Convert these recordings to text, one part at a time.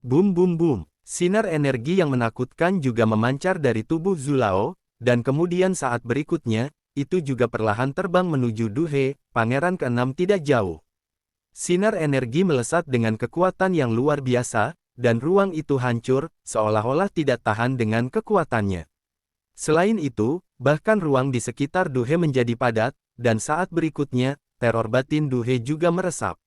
Bum bum bum. Sinar energi yang menakutkan juga memancar dari tubuh Zulao, dan kemudian saat berikutnya, itu juga perlahan terbang menuju Duhe, pangeran keenam tidak jauh. Sinar energi melesat dengan kekuatan yang luar biasa, dan ruang itu hancur, seolah-olah tidak tahan dengan kekuatannya. Selain itu, bahkan ruang di sekitar Duhe menjadi padat, dan saat berikutnya, teror batin Duhe juga meresap.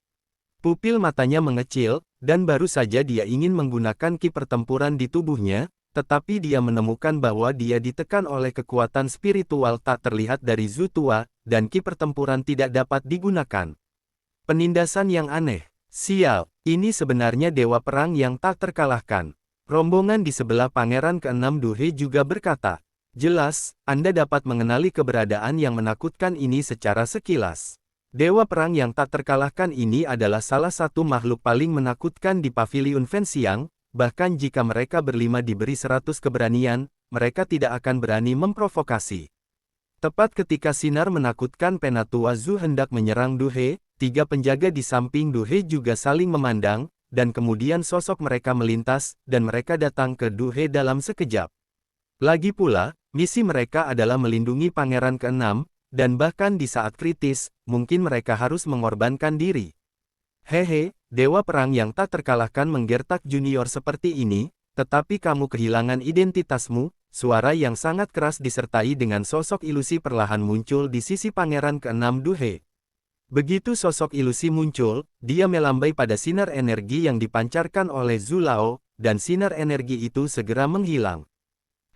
Pupil matanya mengecil, dan baru saja dia ingin menggunakan ki pertempuran di tubuhnya, tetapi dia menemukan bahwa dia ditekan oleh kekuatan spiritual tak terlihat dari Zutua, dan ki pertempuran tidak dapat digunakan. Penindasan yang aneh. Sial, ini sebenarnya dewa perang yang tak terkalahkan. Rombongan di sebelah pangeran keenam Duhe juga berkata, jelas, Anda dapat mengenali keberadaan yang menakutkan ini secara sekilas. Dewa perang yang tak terkalahkan ini adalah salah satu makhluk paling menakutkan di Paviliun Fenxiang, bahkan jika mereka berlima diberi 100 keberanian, mereka tidak akan berani memprovokasi. Tepat ketika sinar menakutkan Penatua Zu hendak menyerang Duhe, 3 penjaga di samping Duhe juga saling memandang, dan kemudian sosok mereka melintas, dan mereka datang ke Duhe dalam sekejap. Lagi pula, misi mereka adalah melindungi pangeran keenam, dan bahkan di saat kritis, mungkin mereka harus mengorbankan diri. Hehe, dewa perang yang tak terkalahkan menggertak junior seperti ini, tetapi kamu kehilangan identitasmu. Suara yang sangat keras disertai dengan sosok ilusi perlahan muncul di sisi pangeran keenam Duhe. Begitu sosok ilusi muncul, dia melambai pada sinar energi yang dipancarkan oleh Zulao, dan sinar energi itu segera menghilang.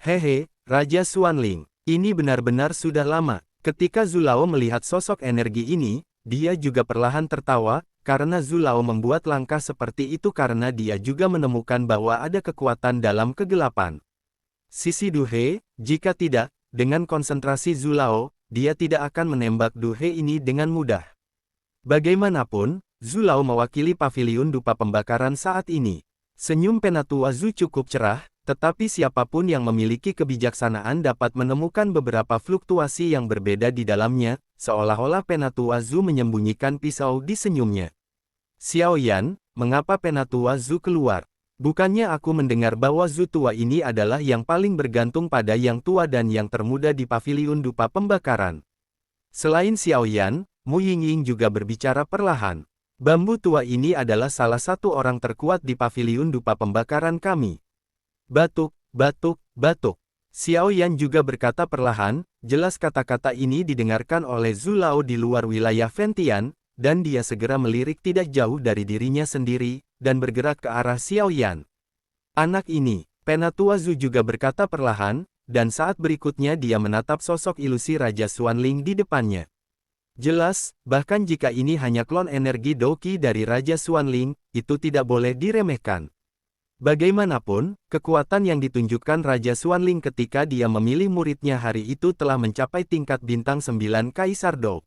Hehe, Raja Xuanling, ini benar-benar sudah lama. Ketika Zulao melihat sosok energi ini, dia juga perlahan tertawa, karena Zulao membuat langkah seperti itu karena dia juga menemukan bahwa ada kekuatan dalam kegelapan. Sisi Duhe, jika tidak, dengan konsentrasi Zulao, dia tidak akan menembak Duhe ini dengan mudah. Bagaimanapun, Zulao mewakili Paviliun Dupa Pembakaran saat ini. Senyum Penatua Zu cukup cerah, tetapi siapapun yang memiliki kebijaksanaan dapat menemukan beberapa fluktuasi yang berbeda di dalamnya, seolah-olah Penatua Zu menyembunyikan pisau di senyumnya. Xiaoyan, mengapa Penatua Zu keluar? Bukannya aku mendengar bahwa Zu tua ini adalah yang paling bergantung pada yang tua dan yang termuda di Paviliun Dupa Pembakaran. Selain Xiaoyan, Mu Yingying juga berbicara perlahan. Bambu tua ini adalah salah satu orang terkuat di Paviliun Dupa Pembakaran kami. Batuk, batuk, batuk. Xiaoyan juga berkata perlahan, jelas kata-kata ini didengarkan oleh Zulao di luar wilayah Fentian, dan dia segera melirik tidak jauh dari dirinya sendiri, dan bergerak ke arah Xiaoyan. Anak ini, Penatua Zu juga berkata perlahan, dan saat berikutnya dia menatap sosok ilusi Raja Xuanling di depannya. Jelas, bahkan jika ini hanya klon energi Doqi dari Raja Xuanling, itu tidak boleh diremehkan. Bagaimanapun, kekuatan yang ditunjukkan Raja Xuanling ketika dia memilih muridnya hari itu telah mencapai tingkat bintang 9 Kaisar Dou.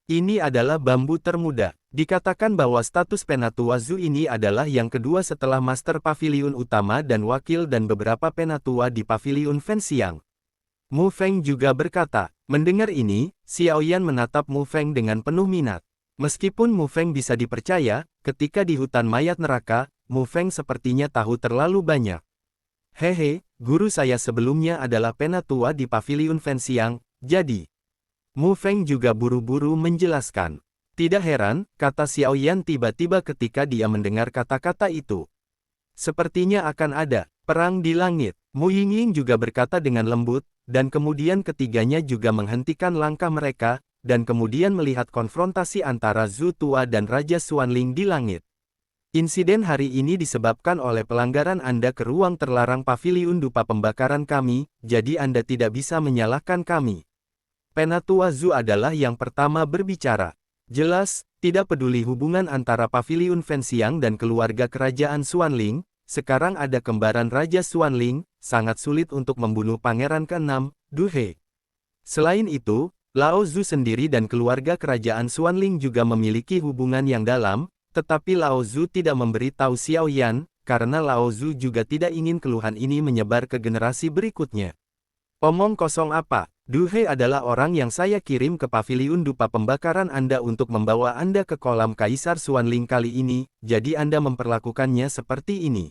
Ini adalah bambu termuda. Dikatakan bahwa status Penatua Zu ini adalah yang kedua setelah Master Paviliun Utama dan Wakil dan beberapa Penatua di Paviliun Fenxiang. Mu Feng juga berkata, mendengar ini, Xiaoyan menatap Mu Feng dengan penuh minat. Meskipun Mu Feng bisa dipercaya, ketika di hutan mayat neraka, Mu Feng sepertinya tahu terlalu banyak. Hehe, guru saya sebelumnya adalah Penatua di Paviliun Fenxiang, jadi. Mu Feng juga buru-buru menjelaskan. Tidak heran, kata Xiaoyan tiba-tiba ketika dia mendengar kata-kata itu. Sepertinya akan ada perang di langit. Mu Yingying juga berkata dengan lembut, dan kemudian ketiganya juga menghentikan langkah mereka, dan kemudian melihat konfrontasi antara Zu tua dan Raja Xuanling di langit. Insiden hari ini disebabkan oleh pelanggaran Anda ke ruang terlarang Paviliun Dupa Pembakaran kami, jadi Anda tidak bisa menyalahkan kami. Penatua Zu adalah yang pertama berbicara. Jelas, tidak peduli hubungan antara Paviliun Fenxiang dan keluarga kerajaan Xuanling, sekarang ada kembaran Raja Xuanling, sangat sulit untuk membunuh Pangeran ke-6, Duhe. Selain itu, Lao Zu sendiri dan keluarga kerajaan Xuanling juga memiliki hubungan yang dalam, tetapi Lao Zu tidak memberitahu Xiaoyan, karena Lao Zu juga tidak ingin keluhan ini menyebar ke generasi berikutnya. Omong kosong apa? Duhe adalah orang yang saya kirim ke Paviliun Dupa Pembakaran Anda untuk membawa Anda ke kolam Kaisar Xuanling kali ini, jadi Anda memperlakukannya seperti ini.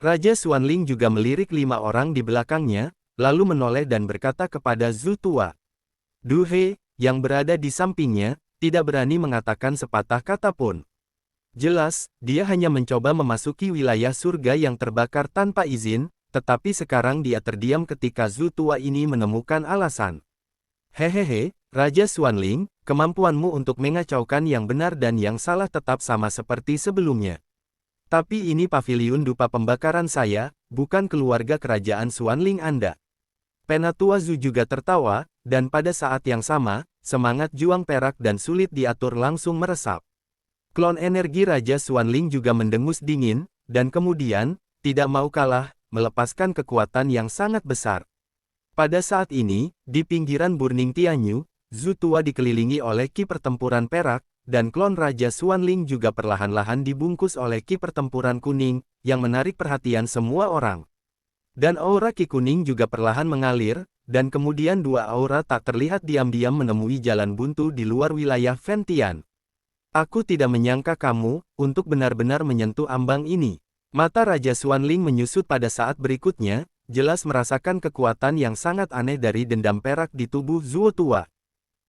Raja Xuanling juga melirik 5 orang di belakangnya, lalu menoleh dan berkata kepada Zhu Tua. Du He, yang berada di sampingnya, tidak berani mengatakan sepatah kata pun. Jelas, dia hanya mencoba memasuki wilayah surga yang terbakar tanpa izin, tetapi sekarang dia terdiam ketika Zhu Tua ini menemukan alasan. Hehehe, Raja Xuanling, kemampuanmu untuk mengacaukan yang benar dan yang salah tetap sama seperti sebelumnya. Tapi ini paviliun dupa pembakaran saya, bukan keluarga kerajaan Xuanling Anda. Penatua Zhu juga tertawa, dan pada saat yang sama, semangat juang perak dan sulit diatur langsung meresap. Klon energi Raja Xuanling juga mendengus dingin, dan kemudian, tidak mau kalah, melepaskan kekuatan yang sangat besar. Pada saat ini, di pinggiran Burning Tianyu, Zhu Tua dikelilingi oleh ki pertempuran perak, dan klon Raja Xuanling juga perlahan-lahan dibungkus oleh ki pertempuran kuning, yang menarik perhatian semua orang. Dan aura ki kuning juga perlahan mengalir, dan kemudian 2 aura tak terlihat diam-diam menemui jalan buntu di luar wilayah Ventian. Aku tidak menyangka kamu, untuk benar-benar menyentuh ambang ini. Mata Raja Xuanling menyusut pada saat berikutnya, jelas merasakan kekuatan yang sangat aneh dari dendam perak di tubuh Zhu Tua.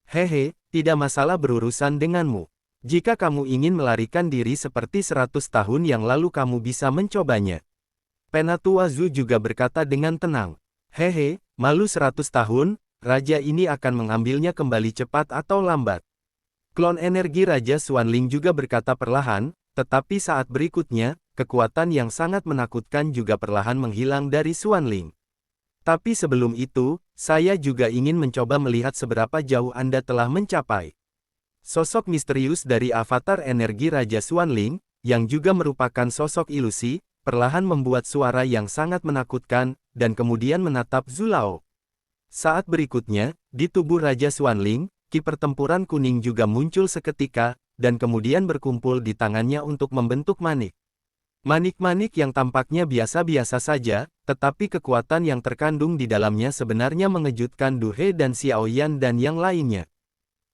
Hehe, tidak masalah berurusan denganmu. Jika kamu ingin melarikan diri seperti 100 tahun yang lalu kamu bisa mencobanya. Penatua Zhu juga berkata dengan tenang. Hehe, malu 100 tahun, raja ini akan mengambilnya kembali cepat atau lambat. Klon energi Raja Xuanling juga berkata perlahan, tetapi saat berikutnya, kekuatan yang sangat menakutkan juga perlahan menghilang dari Xuanling. Tapi sebelum itu, saya juga ingin mencoba melihat seberapa jauh Anda telah mencapai. Sosok misterius dari avatar energi Raja Xuanling, yang juga merupakan sosok ilusi, perlahan membuat suara yang sangat menakutkan, dan kemudian menatap Zhu Lao. Saat berikutnya, di tubuh Raja Xuanling, ki pertempuran kuning juga muncul seketika, dan kemudian berkumpul di tangannya untuk membentuk manik. Manik-manik yang tampaknya biasa-biasa saja, tetapi kekuatan yang terkandung di dalamnya sebenarnya mengejutkan Du He dan Xiao Yan dan yang lainnya.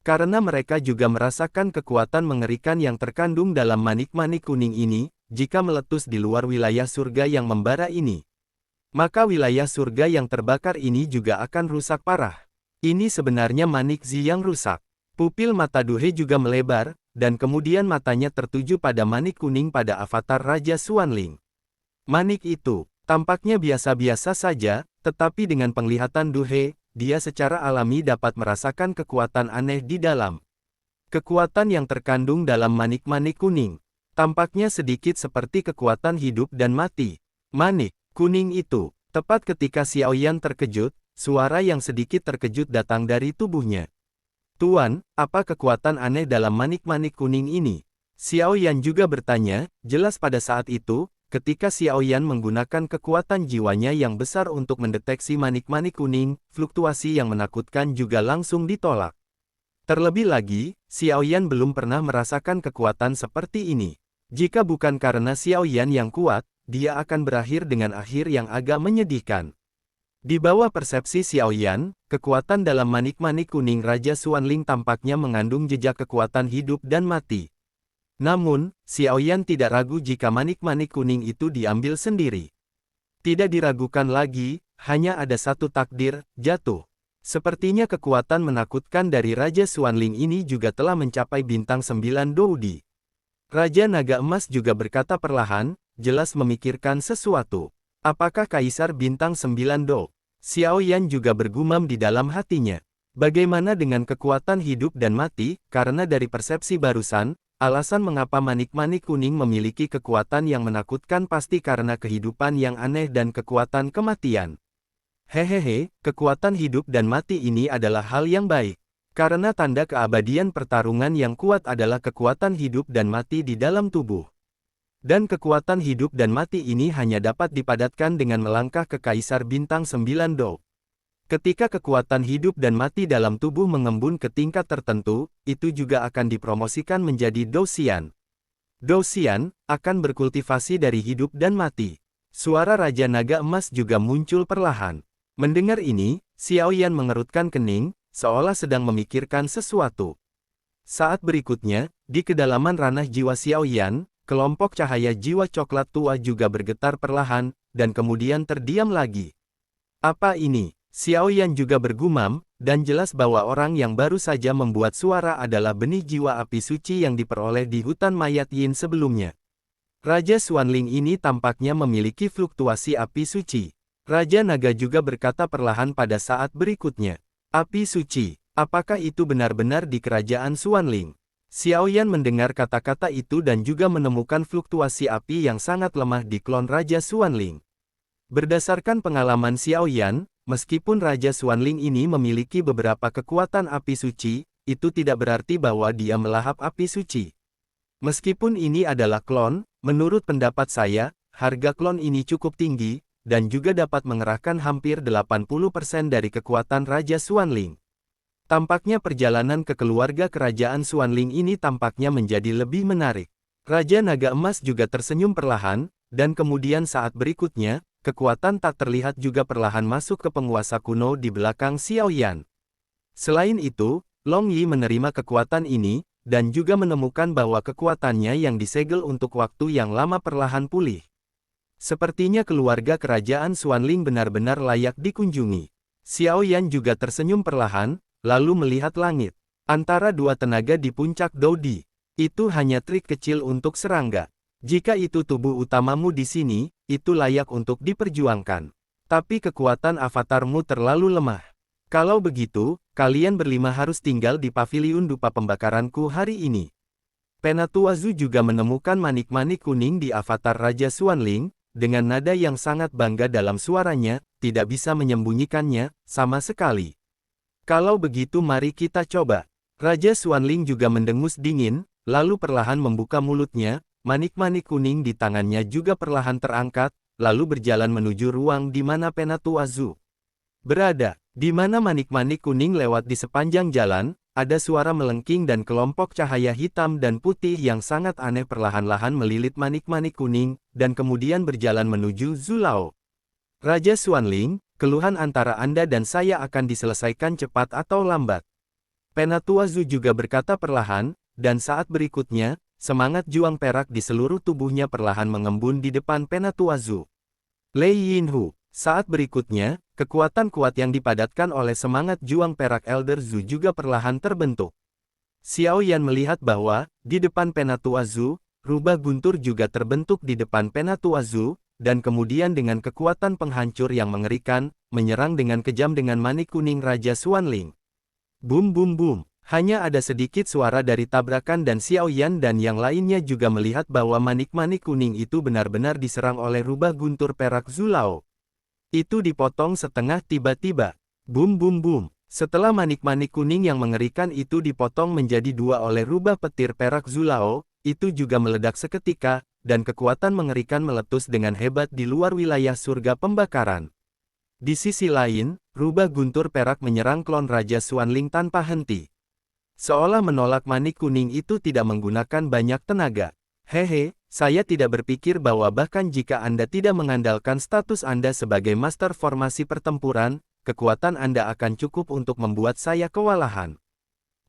Karena mereka juga merasakan kekuatan mengerikan yang terkandung dalam manik-manik kuning ini, jika meletus di luar wilayah surga yang membara ini. Maka wilayah surga yang terbakar ini juga akan rusak parah. Ini sebenarnya manik Zi yang rusak. Pupil mata Du He juga melebar, dan kemudian matanya tertuju pada manik kuning pada avatar Raja Xuanling. Manik itu, tampaknya biasa-biasa saja, tetapi dengan penglihatan Du He, dia secara alami dapat merasakan kekuatan aneh di dalam. Kekuatan yang terkandung dalam manik-manik kuning, tampaknya sedikit seperti kekuatan hidup dan mati. Manik kuning itu, tepat ketika Xiao Yan terkejut, suara yang sedikit terkejut datang dari tubuhnya. Tuan, apa kekuatan aneh dalam manik-manik kuning ini? Xiao Yan juga bertanya, jelas pada saat itu, ketika Xiao Yan menggunakan kekuatan jiwanya yang besar untuk mendeteksi manik-manik kuning, fluktuasi yang menakutkan juga langsung ditolak. Terlebih lagi, Xiao Yan belum pernah merasakan kekuatan seperti ini. Jika bukan karena Xiao Yan yang kuat, dia akan berakhir dengan akhir yang agak menyedihkan. Di bawah persepsi Xiao Yan, kekuatan dalam manik-manik kuning Raja Xuanling tampaknya mengandung jejak kekuatan hidup dan mati. Namun, Xiao Yan tidak ragu jika manik-manik kuning itu diambil sendiri. Tidak diragukan lagi, hanya ada satu takdir, jatuh. Sepertinya kekuatan menakutkan dari Raja Xuanling ini juga telah mencapai bintang 9 Doudi. Raja Naga Emas juga berkata perlahan, jelas memikirkan sesuatu. Apakah Kaisar bintang 9 Do? Xiao Yan juga bergumam di dalam hatinya. Bagaimana dengan kekuatan hidup dan mati, karena dari persepsi barusan, alasan mengapa manik-manik kuning memiliki kekuatan yang menakutkan pasti karena kehidupan yang aneh dan kekuatan kematian. Hehehe, kekuatan hidup dan mati ini adalah hal yang baik. Karena tanda keabadian pertarungan yang kuat adalah kekuatan hidup dan mati di dalam tubuh. Dan kekuatan hidup dan mati ini hanya dapat dipadatkan dengan melangkah ke Kaisar bintang 9 Do. Ketika kekuatan hidup dan mati dalam tubuh mengembun ke tingkat tertentu, itu juga akan dipromosikan menjadi Do Xian. Do Xian akan berkultivasi dari hidup dan mati. Suara Raja Naga Emas juga muncul perlahan. Mendengar ini, Xiao Yan mengerutkan kening, seolah sedang memikirkan sesuatu. Saat berikutnya, di kedalaman ranah jiwa Xiao Yan, kelompok cahaya jiwa coklat tua juga bergetar perlahan, dan kemudian terdiam lagi. Apa ini? Xiao Yan juga bergumam, dan jelas bahwa orang yang baru saja membuat suara adalah benih jiwa api suci yang diperoleh di hutan mayat Yin sebelumnya. Raja Xuanling ini tampaknya memiliki fluktuasi api suci. Raja Naga juga berkata perlahan pada saat berikutnya. Api suci, apakah itu benar-benar di kerajaan Xuanling? Xiao Yan mendengar kata-kata itu dan juga menemukan fluktuasi api yang sangat lemah di klon Raja Xuanling. Berdasarkan pengalaman Xiao Yan, meskipun Raja Xuanling ini memiliki beberapa kekuatan api suci, itu tidak berarti bahwa dia melahap api suci. Meskipun ini adalah klon, menurut pendapat saya, harga klon ini cukup tinggi, dan juga dapat mengerahkan hampir 80% dari kekuatan Raja Xuanling. Tampaknya perjalanan ke keluarga kerajaan Xuanling ini tampaknya menjadi lebih menarik. Raja Naga Emas juga tersenyum perlahan, dan kemudian saat berikutnya, kekuatan tak terlihat juga perlahan masuk ke penguasa kuno di belakang Xiao Yan. Selain itu, Long Yi menerima kekuatan ini, dan juga menemukan bahwa kekuatannya yang disegel untuk waktu yang lama perlahan pulih. Sepertinya keluarga kerajaan Xuanling benar-benar layak dikunjungi. Xiao Yan juga tersenyum perlahan, lalu melihat langit. Antara dua tenaga di puncak Dodi. Itu hanya trik kecil untuk serangga. Jika itu tubuh utamamu di sini, itu layak untuk diperjuangkan. Tapi kekuatan avatarmu terlalu lemah. Kalau begitu, kalian berlima harus tinggal di paviliun dupa pembakaranku hari ini. Penatuazu juga menemukan manik-manik kuning di avatar Raja Xuanling, dengan nada yang sangat bangga dalam suaranya, tidak bisa menyembunyikannya, sama sekali. Kalau begitu mari kita coba. Raja Xuanling juga mendengus dingin, lalu perlahan membuka mulutnya. Manik-manik kuning di tangannya juga perlahan terangkat, lalu berjalan menuju ruang di mana Penatuazu berada. Di mana manik-manik kuning lewat di sepanjang jalan, ada suara melengking dan kelompok cahaya hitam dan putih yang sangat aneh perlahan-lahan melilit manik-manik kuning, dan kemudian berjalan menuju Zulao. Raja Xuanling, keluhan antara Anda dan saya akan diselesaikan cepat atau lambat. Penatuazu juga berkata perlahan, dan saat berikutnya, semangat juang perak di seluruh tubuhnya perlahan mengembun di depan Penatuazu. Lei Yinhu. Saat berikutnya, kekuatan kuat yang dipadatkan oleh semangat juang perak Elder Zhu juga perlahan terbentuk. Xiao Yan melihat bahwa, di depan Penatuazu, rubah guntur juga terbentuk di depan Penatuazu, dan kemudian dengan kekuatan penghancur yang mengerikan, menyerang dengan kejam dengan manik kuning Raja Xuanling. Bum bum bum. Hanya ada sedikit suara dari tabrakan dan Xiao Yan dan yang lainnya juga melihat bahwa manik-manik kuning itu benar-benar diserang oleh rubah guntur perak Zulao. Itu dipotong setengah tiba-tiba. Bum bum bum. Setelah manik-manik kuning yang mengerikan itu dipotong menjadi dua oleh rubah petir perak Zulao, itu juga meledak seketika, dan kekuatan mengerikan meletus dengan hebat di luar wilayah surga pembakaran. Di sisi lain, rubah guntur perak menyerang klon Raja Xuanling tanpa henti. Seolah menolak manik kuning itu tidak menggunakan banyak tenaga. Hehe, saya tidak berpikir bahwa bahkan jika Anda tidak mengandalkan status Anda sebagai master formasi pertempuran, kekuatan Anda akan cukup untuk membuat saya kewalahan.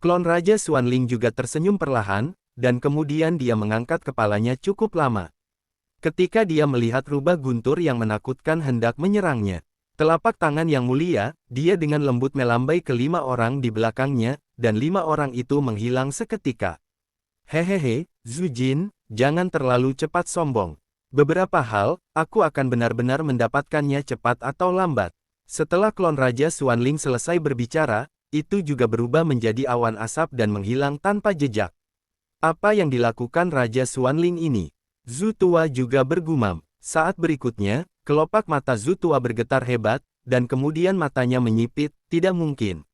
Klon Raja Xuanling juga tersenyum perlahan, dan kemudian dia mengangkat kepalanya cukup lama. Ketika dia melihat rubah guntur yang menakutkan hendak menyerangnya. Telapak tangan yang mulia, dia dengan lembut melambai ke 5 orang di belakangnya, dan 5 orang itu menghilang seketika. Hehehe, Zhu Jin, jangan terlalu cepat sombong. Beberapa hal, aku akan benar-benar mendapatkannya cepat atau lambat. Setelah klon Raja Xuanling selesai berbicara, itu juga berubah menjadi awan asap dan menghilang tanpa jejak. Apa yang dilakukan Raja Xuanling ini? Zhu Tua juga bergumam. Saat berikutnya, kelopak mata Zhu Tua bergetar hebat, dan kemudian matanya menyipit, tidak mungkin.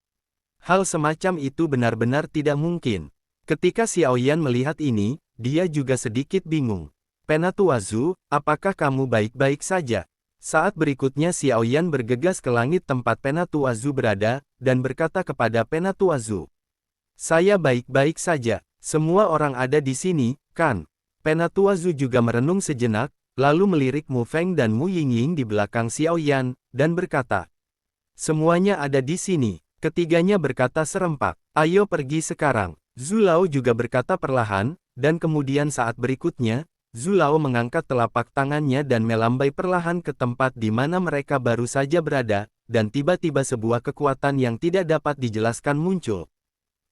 Hal semacam itu benar-benar tidak mungkin. Ketika Xiao Yan melihat ini, dia juga sedikit bingung. Penatuazu, apakah kamu baik-baik saja? Saat berikutnya Xiao Yan bergegas ke langit tempat Penatuazu berada, dan berkata kepada Penatuazu. Saya baik-baik saja, semua orang ada di sini, kan? Penatuazu juga merenung sejenak, lalu melirik Mu Feng dan Mu Yingying di belakang Xiao Yan, dan berkata. Semuanya ada di sini. Ketiganya berkata serempak. Ayo pergi sekarang. Zulao juga berkata perlahan, dan kemudian saat berikutnya, Zulao mengangkat telapak tangannya dan melambai perlahan ke tempat di mana mereka baru saja berada, dan tiba-tiba sebuah kekuatan yang tidak dapat dijelaskan muncul.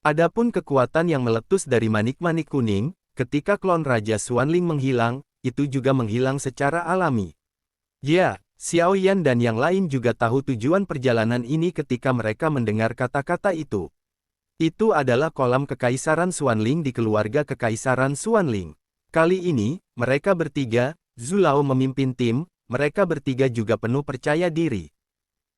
Adapun kekuatan yang meletus dari manik-manik kuning, ketika klon Raja Xuanling menghilang, itu juga menghilang secara alami. Ya, Xiao Yan dan yang lain juga tahu tujuan perjalanan ini ketika mereka mendengar kata-kata itu. Itu adalah kolam Kekaisaran Xuanling di keluarga Kekaisaran Xuanling. Kali ini, mereka bertiga, Zulao memimpin tim, mereka bertiga juga penuh percaya diri.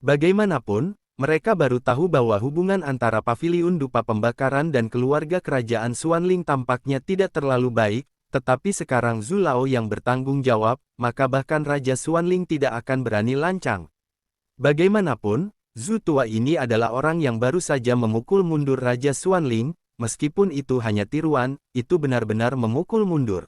Bagaimanapun, mereka baru tahu bahwa hubungan antara Paviliun Dupa Pembakaran dan keluarga kerajaan Xuanling tampaknya tidak terlalu baik, tetapi sekarang Zulao yang bertanggung jawab, maka bahkan Raja Xuanling tidak akan berani lancang. Bagaimanapun, Zhu tua ini adalah orang yang baru saja memukul mundur Raja Xuanling, meskipun itu hanya tiruan, itu benar-benar memukul mundur.